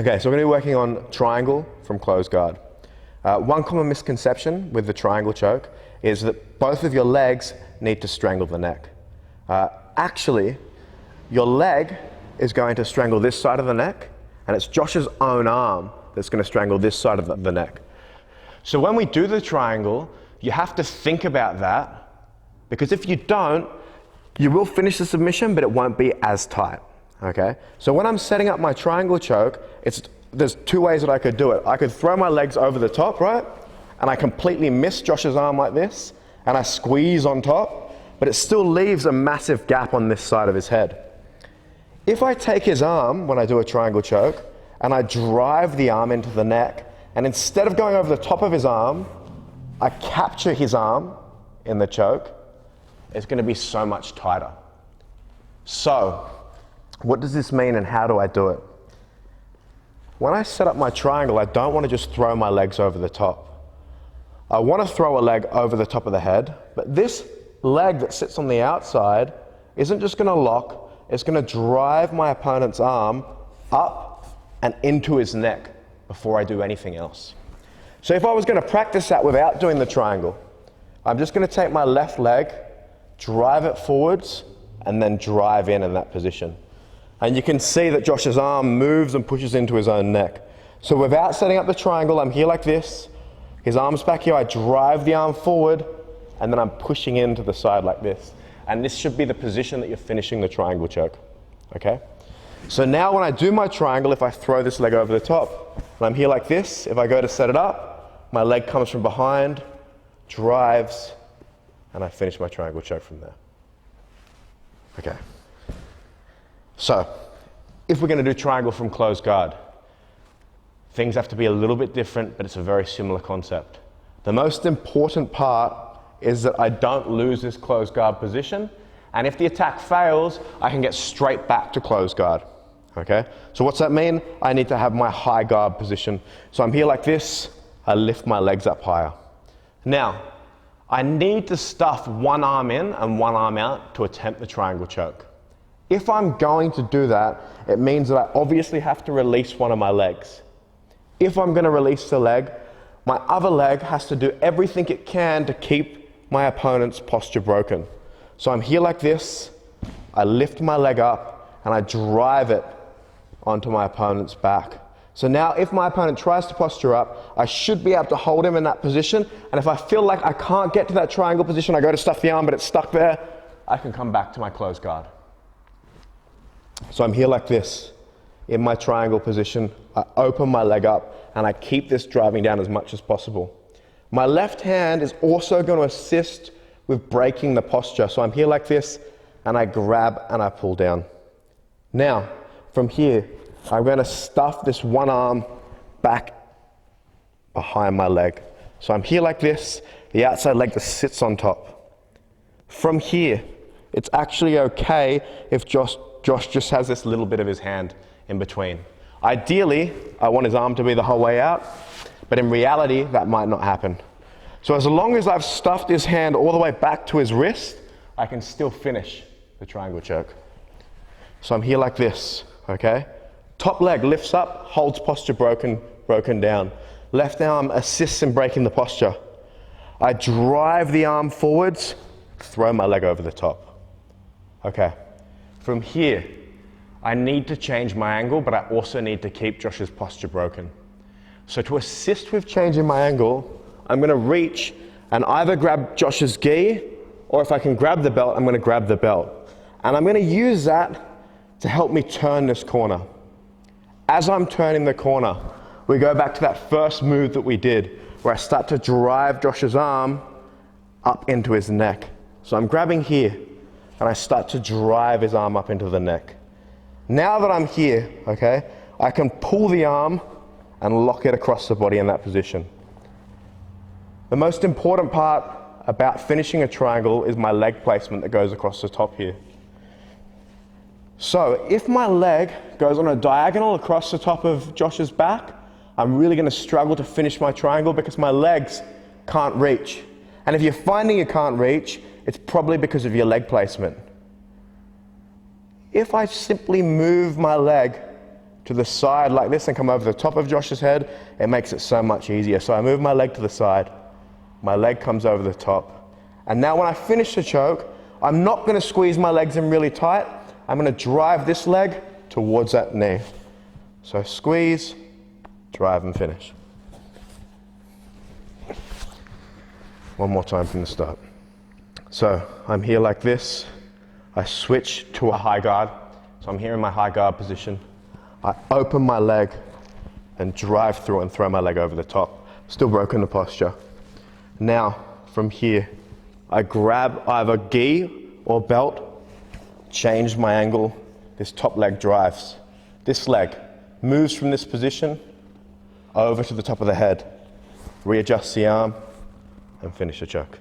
Okay, so we're going to be working on triangle from closed guard. One common misconception with the triangle choke is that both of your legs need to strangle the neck. Actually, your leg is going to strangle this side of the neck, and it's Josh's own arm that's going to strangle this side of the neck. So when we do the triangle, you have to think about that, because if you don't, you will finish the submission, but it won't be as tight. Okay? So when I'm setting up my triangle choke, there's two ways that I could do it. I could throw my legs over the top, right? And I completely miss Josh's arm like this, and I squeeze on top, but it still leaves a massive gap on this side of his head. If I take his arm when I do a triangle choke, and I drive the arm into the neck, and instead of going over the top of his arm, I capture his arm in the choke, it's going to be so much tighter. So, what does this mean and how do I do it? When I set up my triangle, I don't want to just throw my legs over the top. I want to throw a leg over the top of the head, but this leg that sits on the outside isn't just going to lock, it's going to drive my opponent's arm up and into his neck before I do anything else. So if I was going to practice that without doing the triangle, I'm just going to take my left leg, drive it forwards, and then drive in that position. And you can see that Josh's arm moves and pushes into his own neck. So without setting up the triangle, I'm here like this, his arm's back here, I drive the arm forward, and then I'm pushing into the side like this. And this should be the position that you're finishing the triangle choke, okay? So now when I do my triangle, if I throw this leg over the top, and I'm here like this, if I go to set it up, my leg comes from behind, drives, and I finish my triangle choke from there. Okay. So, if we're going to do triangle from closed guard, things have to be a little bit different, but it's a very similar concept. The most important part is that I don't lose this closed guard position, and if the attack fails, I can get straight back to closed guard. Okay? So what's that mean? I need to have my high guard position. So I'm here like this, I lift my legs up higher. Now, I need to stuff one arm in and one arm out to attempt the triangle choke. If I'm going to do that, it means that I obviously have to release one of my legs. If I'm going to release the leg, my other leg has to do everything it can to keep my opponent's posture broken. So I'm here like this, I lift my leg up, and I drive it onto my opponent's back. So now if my opponent tries to posture up, I should be able to hold him in that position, and if I feel like I can't get to that triangle position, I go to stuff the arm but it's stuck there, I can come back to my closed guard. So I'm here like this, in my triangle position, I open my leg up and I keep this driving down as much as possible. My left hand is also going to assist with breaking the posture. So I'm here like this and I grab and I pull down. Now, from here, I'm going to stuff this one arm back behind my leg. So I'm here like this, the outside leg just sits on top. From here, it's actually okay if Josh just has this little bit of his hand in between. Ideally, I want his arm to be the whole way out, but in reality, that might not happen. So as long as I've stuffed his hand all the way back to his wrist, I can still finish the triangle choke. So I'm here like this, okay? Top leg lifts up, holds posture broken down. Left arm assists in breaking the posture. I drive the arm forwards, throw my leg over the top. Okay. From here, I need to change my angle, but I also need to keep Josh's posture broken. So to assist with changing my angle, I'm going to reach and either grab Josh's gi, or if I can grab the belt, I'm going to grab the belt. And I'm going to use that to help me turn this corner. As I'm turning the corner, we go back to that first move that we did, where I start to drive Josh's arm up into his neck. So I'm grabbing here, and I start to drive his arm up into the neck. Now that I'm here, okay, I can pull the arm and lock it across the body in that position. The most important part about finishing a triangle is my leg placement that goes across the top here. So if my leg goes on a diagonal across the top of Josh's back, I'm really going to struggle to finish my triangle because my legs can't reach. And if you're finding you can't reach, it's probably because of your leg placement. If I simply move my leg to the side like this and come over the top of Josh's head, it makes it so much easier. So I move my leg to the side, my leg comes over the top. And now when I finish the choke, I'm not going to squeeze my legs in really tight. I'm going to drive this leg towards that knee. So squeeze, drive and finish. One more time from the start. So I'm here like this. I switch to a high guard. So I'm here in my high guard position. I open my leg and drive through and throw my leg over the top. Still broken the posture. Now, from here, I grab either gi or belt, change my angle. This top leg drives. This leg moves from this position over to the top of the head. Readjust the arm and finish the choke.